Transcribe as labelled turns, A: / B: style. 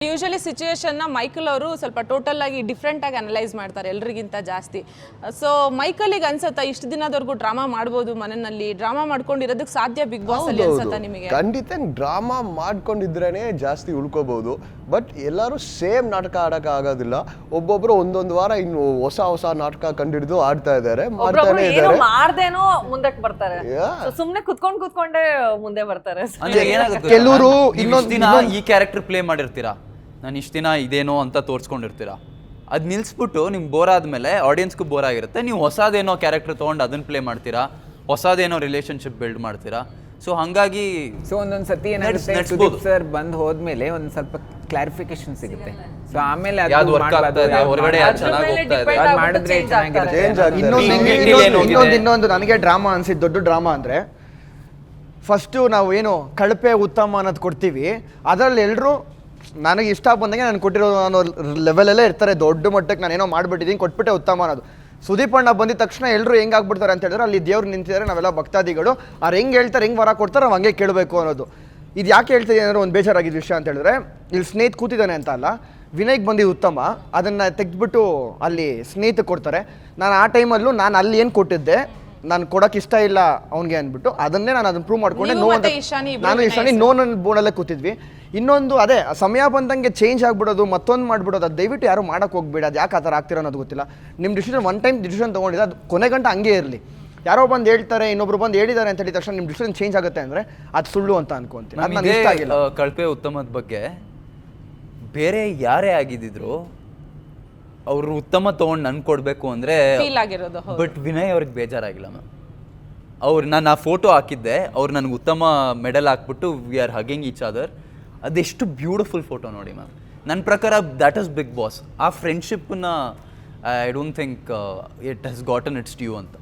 A: Usually ಸಿಚುವೇಶನ್ನ Michael ಅವರು ಸ್ವಲ್ಪ total ಆಗಿ ಡಿಫ್ರೆಂಟ್ ಆಗಿ ಅನಲೈಸ್ ಮಾಡ್ತಾರೆ ಎಲ್ರಿಗಿಂತ ಜಾಸ್ತಿ. ಸೊ ಮೈಕಲ್ಗೆ ಅನ್ಸತ್ತಾ ಇಷ್ಟು ದಿನದವರೆಗೂ ಡ್ರಾಮಾ ಮಾಡ್ಬೋದು ಮನೆಯಲ್ಲಿ, ಡ್ರಾಮಾ ಮಾಡ್ಕೊಂಡಿರೋದಕ್ಕೆ ಸಾಧ್ಯ ಬಿಗ್ ಬಾಸ್ ಅಲ್ಲಿ ಅನ್ಸತ್ತಾ ನಿಮಗೆ?
B: ಖಂಡಿತ ಡ್ರಾಮಾ ಮಾಡ್ಕೊಂಡಿದ್ರೇನೆ ಜಾಸ್ತಿ ಉಳ್ಕೋಬಹುದು. ಬಟ್ ಎಲ್ಲರೂ ಸೇಮ್ ನಾಟಕ ಆಡಕ್ ಆಗೋದಿಲ್ಲ. ಒಬ್ಬೊಬ್ರು ಒಂದೊಂದು ವಾರ ಇನ್ನು ಹೊಸ ಹೊಸ ನಾಟಕ ಕಂಡಿಡಿದು ಆಡ್ತಾ ಇದ್ದಾರೆ, ಮಾಡ್ತಾನೆ ಇದ್ದಾರೆ.
C: ಮಾಡ್ದೇನೋ ಮುಂದಕ್ಕೆ ಬರ್ತಾರೆ, ಸುಮ್ನೆ ಕುತ್ಕೊಂಡೇ ಮುಂದೆ ಬರ್ತಾರೆ.
D: ಕೆಲವರು ಇನ್ನೊಂದು ದಿನ ಈ ಕ್ಯಾರೆಕ್ಟರ್ ಪ್ಲೇ ಮಾಡಿರ್ತೀರಾ, ನಾನು ಇಷ್ಟು ದಿನ ಇದೇನೋ ಅಂತ ತೋರಿಸ್ಕೊಂಡಿರ್ತೀರಾ, ಅದು ನಿಲ್ಸ್ಬಿಟ್ಟು ನಿಮ್ಗೆ ಬೋರ್ ಆದಮೇಲೆ ಆಡಿಯನ್ಸ್ಗೂ ಬೋರ್ ಆಗಿರುತ್ತೆ, ನೀವು ಹೊಸದೇನೋ ಕ್ಯಾರೆಕ್ಟರ್ ತೊಗೊಂಡು ಅದನ್ನು ಪ್ಲೇ ಮಾಡ್ತೀರಾ, ಹೊಸದೇನೋ ರಿಲೇಷನ್ಶಿಪ್ ಬಿಲ್ಡ್ ಮಾಡ್ತೀರಾ. ಸೊ ಹಾಗಾಗಿ
E: ಒಂದೊಂದು ಸತಿ ಏನಾಗುತ್ತೆ, ಸುದೀಪ್ ಸರ್ ಬಂದು ಹೋದ್ಮೇಲೆ ಒಂದು ಸ್ವಲ್ಪ ಕ್ಲಾರಿಫಿಕೇಶನ್ ಸಿಗುತ್ತೆ. ಸೊ ಆಮೇಲೆ
D: ಯಾವ್ದು ವರ್ಕ್ ಆಗ್ತಾ ಇದೆ, ಹೊರಗಡೆ ಯಾವ್ದು ಚೆನ್ನಾಗಿ ಹೋಗ್ತಾ ಇದೆ,
E: ಅದು ಮಾಡಿದ್ರೆ ಚೆನ್ನಾಗಿರುತ್ತೆ.
F: ಇನ್ನೊಂದು ನನಗೆ ಡ್ರಾಮಾ ಅನ್ಸಿದ್ದು, ದೊಡ್ಡ ಡ್ರಾಮಾ ಅಂದರೆ ಫಸ್ಟು ನಾವು ಏನು ಕಳಪೆ ಉತ್ತಮ ಅನ್ನೋದು ಕೊಡ್ತೀವಿ, ಅದರಲ್ಲಿ ಎಲ್ಲರೂ ನನಗೆ ಇಷ್ಟ ಬಂದಂಗೆ ನಾನು ಕೊಟ್ಟಿರೋ ಅನ್ನೋ ಲೆವೆಲಲ್ಲೇ ಇರ್ತಾರೆ. ದೊಡ್ಡ ಮಟ್ಟಕ್ಕೆ ನಾನೇನೋ ಮಾಡಿಬಿಟ್ಟಿದ್ದೀನಿ, ಕೊಟ್ಬಿಟ್ಟೆ ಉತ್ತಮ ಅನ್ನೋದು. ಸುದೀಪ್ ಅಣ್ಣ ಬಂದಿದ ತಕ್ಷಣ ಎಲ್ಲರೂ ಹೆಂಗೆ ಆಗ್ಬಿಡ್ತಾರೆ ಅಂತ ಹೇಳಿದ್ರೆ, ಅಲ್ಲಿ ದೇವ್ರು ನಿಂತಿದ್ದಾರೆ, ನಾವೆಲ್ಲ ಭಕ್ತಾದಿಗಳು, ಅವ್ರು ಹೆಂಗೆ ಹೇಳ್ತಾರೆ, ಹೆಂಗೆ ವರ ಕೊಡ್ತಾರೆ ನಾವು ಹಂಗೆ ಕೇಳಬೇಕು ಅನ್ನೋದು. ಇದು ಯಾಕೆ ಹೇಳ್ತಿದ್ದೀನಿ ಅಂದರೆ, ಒಂದು ಬೇಜಾರಾಗಿದ್ದ ವಿಷಯ ಅಂತ ಹೇಳಿದ್ರೆ, ಇಲ್ಲಿ ಸ್ನೇಹಿತ ಕೂತಿದ್ದಾನೆ ಅಂತ ಅಲ್ಲ, ವಿನಯ್ಗೆ ಬಂದಿದ್ದು ಉತ್ತಮ, ಅದನ್ನು ತೆಗೆದ್ಬಿಟ್ಟು ಅಲ್ಲಿ ಸ್ನೇಹಿತ ಕೊಡ್ತಾರೆ. ನಾನು ಆ ಟೈಮಲ್ಲೂ ನಾನು ಅಲ್ಲಿ ಏನು ಕೊಟ್ಟಿದ್ದೆ, ನಾನು ಕೊಡೋಕೆ ಇಷ್ಟ ಇಲ್ಲ ಅವ್ನಿಗೆ ಅಂದ್ಬಿಟ್ಟು ಅದನ್ನೇ ನಾನು ಅದನ್ನು ಪ್ರೂವ್ ಮಾಡ್ಕೊಂಡೆ. ನಾನು ಇಶಾನಿ ನೋ ನನ್ನ ಬೋರ್ಡಲ್ಲೇ ಕೂತಿದ್ವಿ. ಇನ್ನೊಂದು ಅದೇ ಸಮಯ ಬಂದಂಗೆ ಚೇಂಜ್ ಆಗ್ಬಿಡೋದು, ಮತ್ತೊಂದು ಮಾಡ್ಬಿಡೋದು, ಅದು ದಯವಿಟ್ಟು ಯಾರು ಮಾಡೋಕೆ ಹೋಗ್ಬೇಡಿ. ಅದು ಯಾಕೆ ಆ ಥರ ಆಗ್ತಿರೋ ಅನ್ನೋದು ಗೊತ್ತಿಲ್ಲ. ನಿಮ್ಮ ಡಿಸಿಷನ್ ಒನ್ ಟೈಮ್ ಡಿಸಿಷನ್ ತೊಗೊಂಡಿದ್ದೆ, ಅದು ಕೊನೆ ಗಂಟೆ ಹಂಗೆ ಇರಲಿ. ಯಾರೋ ಬಂದು ಹೇಳ್ತಾರೆ, ಇನ್ನೊಬ್ರು ಬಂದು ಹೇಳಿದ್ದಾರೆ ಅಂತ ಹೇಳಿದ ತಕ್ಷಣ ನಿಮ್ಮ ಡಿಸಿಷನ್ ಚೇಂಜ್ ಆಗುತ್ತೆ ಅಂದರೆ ಅದು ಸುಳ್ಳು ಅಂತ ಅನ್ಕೊಂತೀನಿ. ಅದು ನನಗೆ ಇಷ್ಟ ಆಗಿಲ್ಲ.
D: ಕಳಪೆ ಉತ್ತಮದ ಬಗ್ಗೆ ಬೇರೆ ಯಾರೇ ಆಗಿದ್ದಿದ್ರು ಅವರು ಉತ್ತಮ ತೊಗೊಂಡು ನನ್ಗೆ ಕೊಡಬೇಕು ಅಂದರೆ, ಬಟ್ ವಿನಯ್ ಅವ್ರಿಗೆ ಬೇಜಾರಾಗಿಲ್ಲ ಮ್ಯಾಮ್. ನಾನು ಆ ಫೋಟೋ ಹಾಕಿದ್ದೆ, ಅವ್ರು ನನಗೆ ಉತ್ತಮ ಮೆಡಲ್ ಹಾಕ್ಬಿಟ್ಟು we are hugging each other, ಅದೆಷ್ಟು ಬ್ಯೂಟಿಫುಲ್ ಫೋಟೋ ನೋಡಿ ಮ್ಯಾಮ್. ನನ್ನ ಪ್ರಕಾರ ದ್ಯಾಟ್ ಇಸ್ ಬಿಗ್ ಬಾಸ್. ಆ ಫ್ರೆಂಡ್ಶಿಪ್ಪನ್ನ I don't think it has gotten its due ಅಂತ.